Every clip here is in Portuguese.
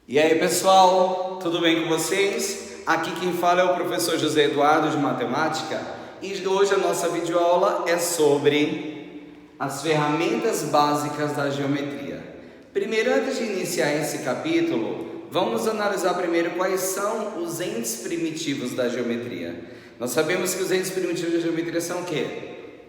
E aí pessoal, tudo bem com vocês? Aqui quem fala é o professor José Eduardo de Matemática e hoje a nossa videoaula é sobre as ferramentas básicas da geometria. Primeiro, antes de iniciar esse capítulo, vamos analisar primeiro quais são os entes primitivos da geometria. Nós sabemos que os entes primitivos da geometria são o quê?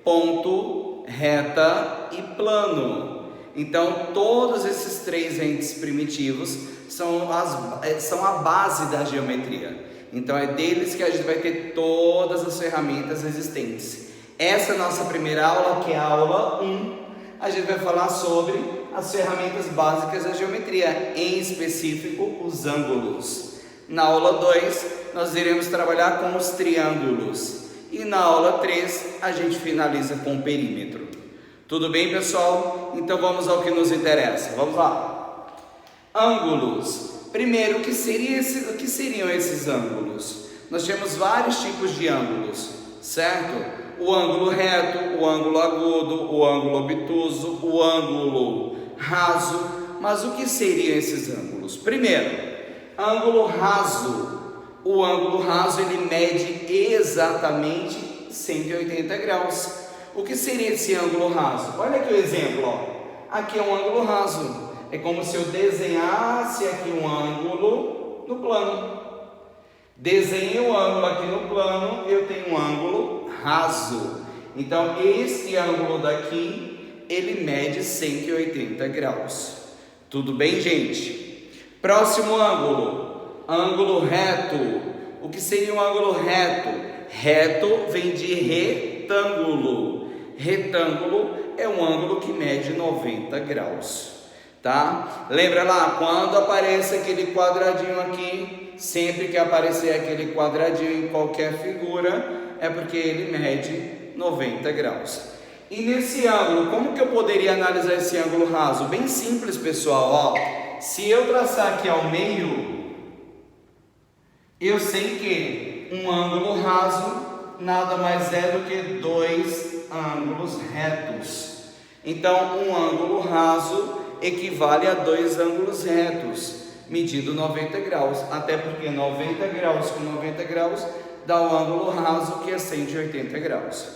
Ponto, reta e plano. Então, todos esses três entes primitivos são a base da geometria. Então, é deles que a gente vai ter todas as ferramentas existentes. Essa é a nossa primeira aula, que é a aula 1. A gente vai falar sobre as ferramentas básicas da geometria, em específico, os ângulos. Na aula 2, nós iremos trabalhar com os triângulos. E na aula 3, a gente finaliza com o perímetro. Tudo bem, pessoal? Então vamos ao que nos interessa. Vamos lá. Ângulos. Primeiro, o que seriam esses ângulos? Nós temos vários tipos de ângulos, certo? O ângulo reto, o ângulo agudo, o ângulo obtuso, o ângulo raso. Mas o que seriam esses ângulos? Primeiro, ângulo raso. O ângulo raso ele mede exatamente 180 graus. O que seria esse ângulo raso? Olha aqui o exemplo, ó. Aqui é um ângulo raso. É como se eu desenhasse aqui um ângulo no plano. Desenhei o ângulo aqui no plano, eu tenho um ângulo raso. Então, esse ângulo daqui, ele mede 180 graus. Tudo bem, gente? Próximo ângulo, ângulo reto. O que seria um ângulo reto? Reto vem de retângulo. Retângulo é um ângulo que mede 90 graus, tá? Lembra lá, quando aparece aquele quadradinho aqui, sempre que aparecer aquele quadradinho em qualquer figura, é porque ele mede 90 graus. E nesse ângulo, como que eu poderia analisar esse ângulo raso? Bem simples, pessoal, ó. Se eu traçar aqui ao meio, eu sei que um ângulo raso nada mais é do que dois ângulos retos. Então, um ângulo raso equivale a dois ângulos retos, medindo 90 graus. Até porque 90 graus com 90 graus dá um ângulo raso que é 180 graus.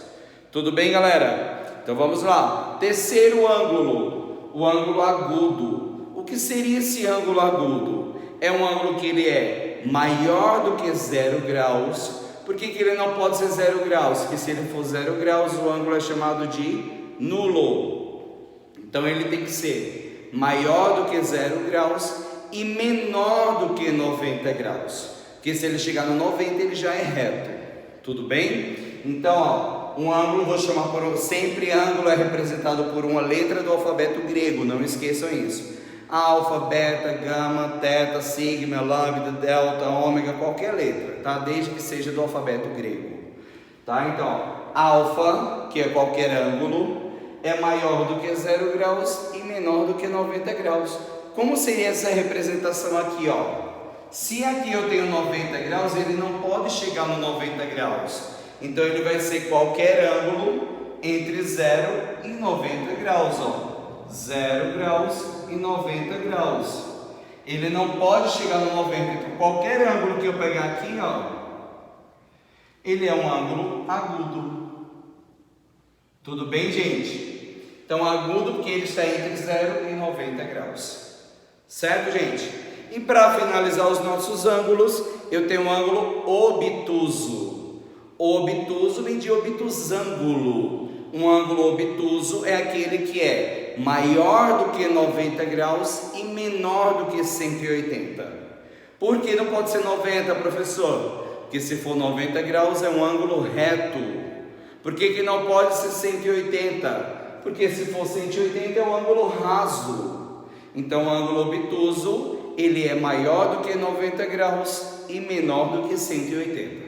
Tudo bem, galera? Então, vamos lá. Terceiro ângulo, o ângulo agudo. O que seria esse ângulo agudo? É um ângulo que ele é maior do que 0 graus. Por que ele não pode ser 0 graus? Porque se ele for 0 graus, o ângulo é chamado de nulo. Então ele tem que ser maior do que 0 graus e menor do que 90 graus. Porque se ele chegar no 90, ele já é reto. Tudo bem? Então, ó, um ângulo, vou chamar sempre ângulo é representado por uma letra do alfabeto grego, não esqueçam isso. Alfa, beta, gama, teta, sigma, lambda, delta, ômega, qualquer letra, tá? Desde que seja do alfabeto grego, tá? Então, alfa, que é qualquer ângulo, é maior do que 0 graus e menor do que 90 graus. Como seria essa representação aqui, ó? Se aqui eu tenho 90 graus, ele não pode chegar no 90 graus. Então, ele vai ser qualquer ângulo entre 0 e 90 graus, ó. 0 graus e 90 graus. Ele não pode chegar no 90. Então, qualquer ângulo que eu pegar aqui, ó, ele é um ângulo agudo. Tudo bem, gente? Então, agudo porque ele está entre 0 e 90 graus. Certo, gente? E para finalizar os nossos ângulos, eu tenho um ângulo obtuso. Obtuso vem de obtusângulo. Um ângulo obtuso é aquele que é maior do que 90 graus e menor do que 180. Por que não pode ser 90, professor? Porque se for 90 graus é um ângulo reto. Por que não pode ser 180? Porque se for 180 é um ângulo raso. Então o ângulo obtuso ele é maior do que 90 graus e menor do que 180.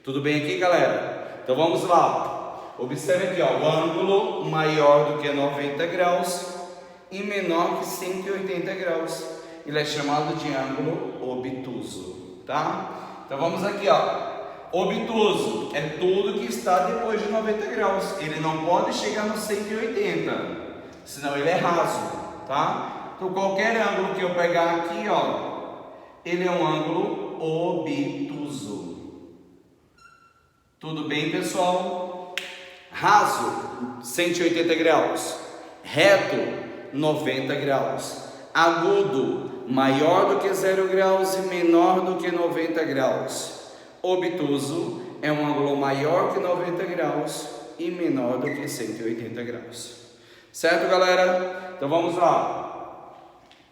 Tudo bem aqui, galera? Então vamos lá. Observe aqui, ó, o ângulo maior do que 90 graus e menor que 180 graus. Ele é chamado de ângulo obtuso, tá? Então vamos aqui, ó. Obtuso é tudo que está depois de 90 graus. Ele não pode chegar no 180, senão ele é raso, tá? Então qualquer ângulo que eu pegar aqui, ó, ele é um ângulo obtuso. Tudo bem, pessoal? Raso, 180 graus. Reto, 90 graus. Agudo, maior do que 0 graus e menor do que 90 graus. Obtuso é um ângulo maior que 90 graus e menor do que 180 graus. Certo, galera? Então vamos lá.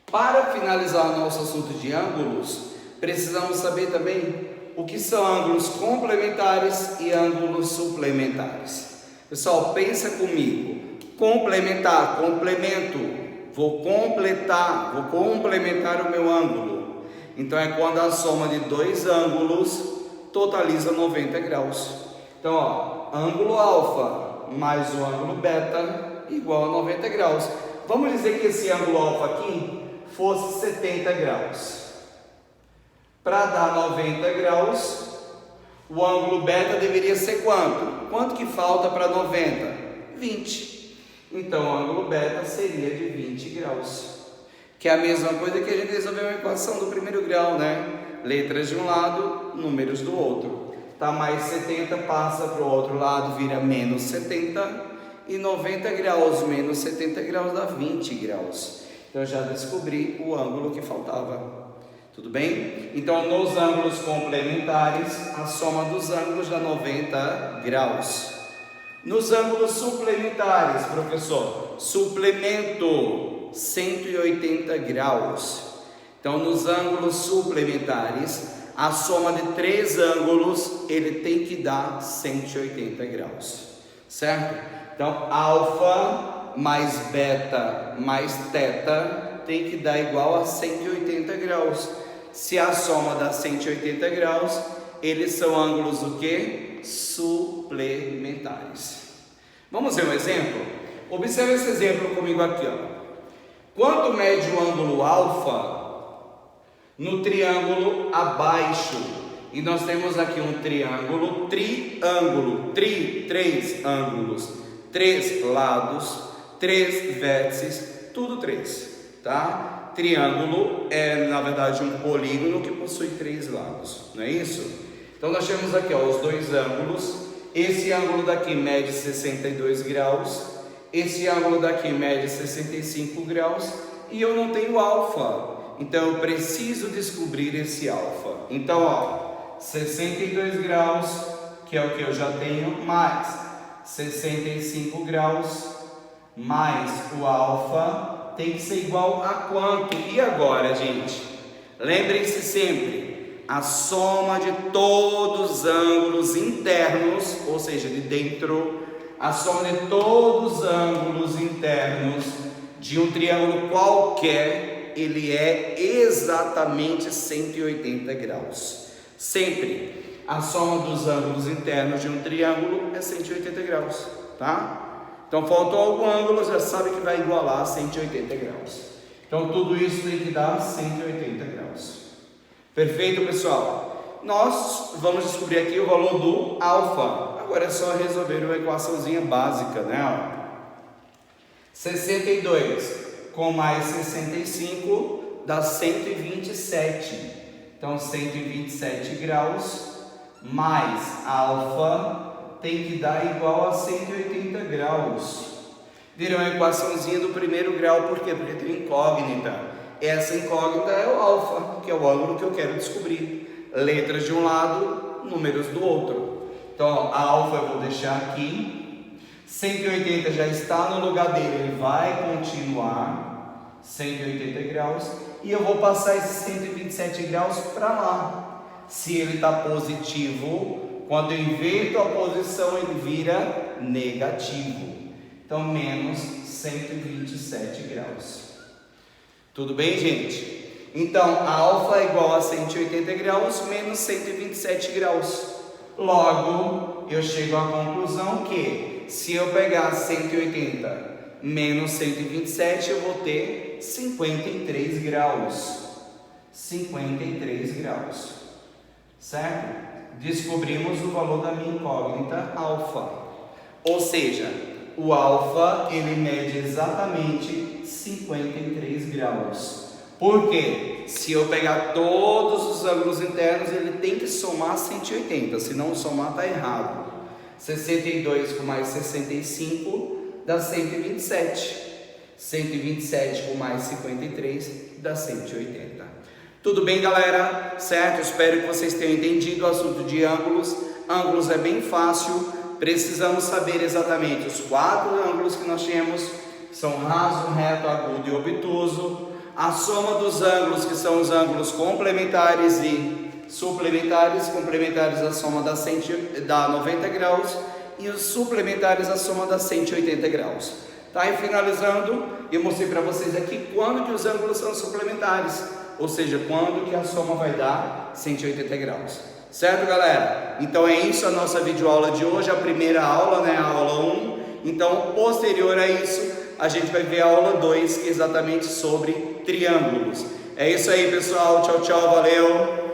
Para finalizar nosso assunto de ângulos, precisamos saber também o que são ângulos complementares e ângulos suplementares. Pessoal, pensa comigo. Complementar, complemento. Vou complementar o meu ângulo. Então é quando a soma de dois ângulos totaliza 90 graus. Então, ó, ângulo alfa mais o ângulo beta igual a 90 graus. Vamos dizer que esse ângulo alfa aqui fosse 70 graus. Para dar 90 graus, o ângulo beta deveria ser quanto? Quanto que falta para 90? 20. Então, o ângulo beta seria de 20 graus. Que é a mesma coisa que a gente resolveu uma equação do primeiro grau, né? Letras de um lado, números do outro. Tá, mais 70 passa para o outro lado, vira menos 70. E 90 graus menos 70 graus dá 20 graus. Então, eu já descobri o ângulo que faltava. Tudo bem? Então, nos ângulos complementares, a soma dos ângulos dá 90 graus. Nos ângulos suplementares, professor, suplemento 180 graus. Então, nos ângulos suplementares, a soma de três ângulos, ele tem que dar 180 graus. Certo? Então, alfa mais beta mais teta tem que dar igual a 180 graus. Se a soma dá 180 graus, eles são ângulos o quê? Suplementares. Vamos ver um exemplo? Observe esse exemplo comigo aqui, ó. Quanto mede o ângulo alfa no triângulo abaixo? E nós temos aqui um triângulo, três ângulos, 3 lados, 3 vértices, tudo 3, tá? Triângulo é, na verdade, um polígono que possui 3 lados, não é isso? Então, nós temos aqui, ó, os dois ângulos. Esse ângulo daqui mede 62 graus, esse ângulo daqui mede 65 graus, e eu não tenho alfa, então eu preciso descobrir esse alfa. Então, ó, 62 graus, que é o que eu já tenho, mais 65 graus, mais o alfa, tem que ser igual a quanto? E agora, gente? Lembrem-se sempre, a soma de todos os ângulos internos, ou seja, de dentro, a soma de todos os ângulos internos de um triângulo qualquer, ele é exatamente 180 graus. Sempre a soma dos ângulos internos de um triângulo é 180 graus, tá? Então, faltou algum ângulo, já sabe que vai igualar a 180 graus. Então, tudo isso tem que dar 180 graus. Perfeito, pessoal? Nós vamos descobrir aqui o valor do alfa. Agora é só resolver uma equaçãozinha básica, né? 62 com mais 65 dá 127. Então, 127 graus mais alfa tem que dar igual a 180 graus. Viram a equaçãozinha do primeiro grau, por quê? Porque tem incógnita. Essa incógnita é o alfa, que é o ângulo que eu quero descobrir. Letras de um lado, números do outro. Então, a alfa eu vou deixar aqui. 180 já está no lugar dele, ele vai continuar 180 graus. E eu vou passar esses 127 graus para lá. Se ele está positivo, quando eu inverto a posição, ele vira negativo. Então, menos 127 graus. Tudo bem, gente? Então, a alfa é igual a 180 graus menos 127 graus. Logo, eu chego à conclusão que, se eu pegar 180 menos 127, eu vou ter 53 graus. 53 graus. Certo? Descobrimos o valor da minha incógnita alfa. Ou seja, o alfa, ele mede exatamente 53 graus. Por quê? Se eu pegar todos os ângulos internos, ele tem que somar 180, se não somar está errado. 62 com mais 65 dá 127. 127 com mais 53 dá 180. Tudo bem, galera? Certo? Espero que vocês tenham entendido o assunto de ângulos. Ângulos é bem fácil. Precisamos saber exatamente os 4 ângulos que nós temos. São raso, reto, agudo e obtuso. A soma dos ângulos, que são os ângulos complementares e suplementares. Complementares, a soma dá 90 graus. E os suplementares, a soma dá 180 graus. Tá? E finalizando, eu mostrei para vocês aqui quando que os ângulos são suplementares. Ou seja, quando que a soma vai dar 180 graus. Certo, galera? Então é isso a nossa videoaula de hoje, a primeira aula, né? A aula 1. Então, posterior a isso, a gente vai ver a aula 2, que é exatamente sobre triângulos. É isso aí, pessoal. Tchau, tchau. Valeu!